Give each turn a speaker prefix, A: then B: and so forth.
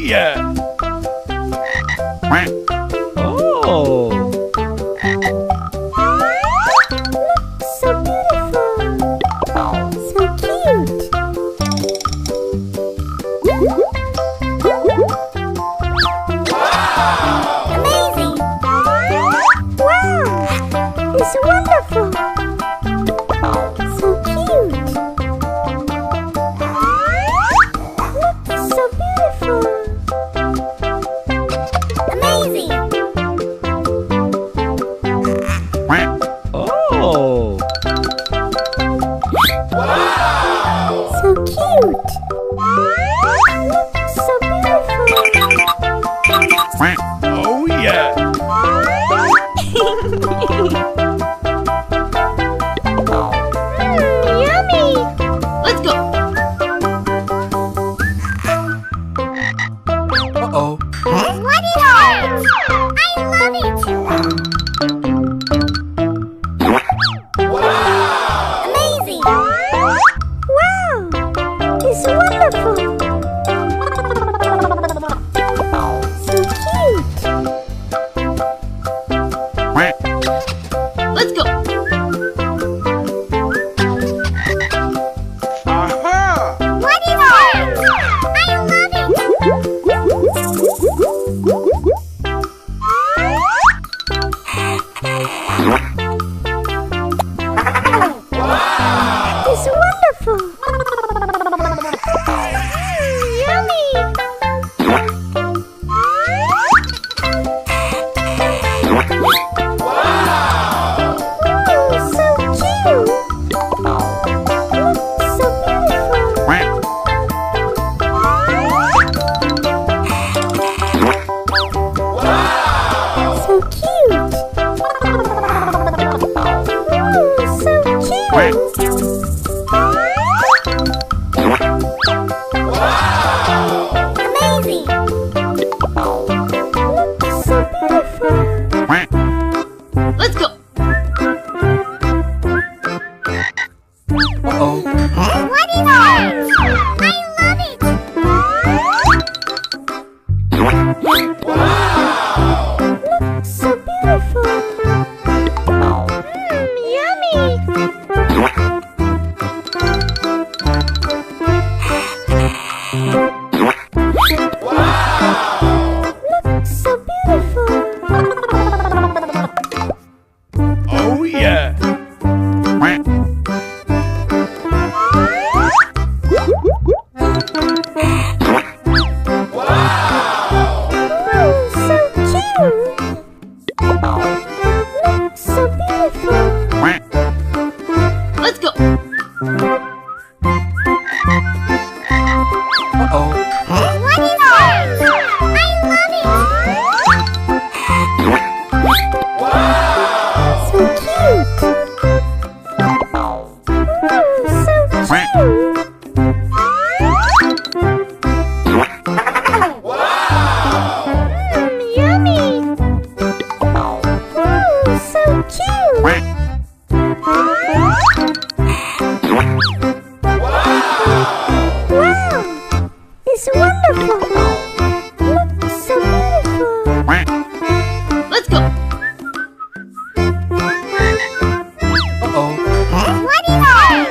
A: yeah! Oh!
B: So beautiful! So cute! Amazing! Wow! It's wonderful! So cute! Look, so beautiful! Amazing!
A: Oh!
B: So cute! Look, so beautiful!
A: Oh yeah!
B: Yummy! Let's go!
A: Uh-oh.
B: What is that? I love it! Amazing! Wow! It's wonderful! So cute! Let's go! What is that? I love it! It's wonderful! Yummy! Ooh, so cute! So beautiful! So cute! Ooh, so cute! Amazing! Look, so beautiful! Let's go!
A: Uh-oh.
B: What is that? I love it! Look, so beautiful! Yummy! Look, so beautiful!
A: Oh yeah!
B: Ooh, so cute! Look, so beautiful! Let's go!
A: Uh-oh.
B: What is that? I love it! So cute! Ooh, so cute! Yummy! Ooh, so cute! Wow! It's wonderful! Look, so beautiful! Let's go!
A: Uh-oh.
B: What is that?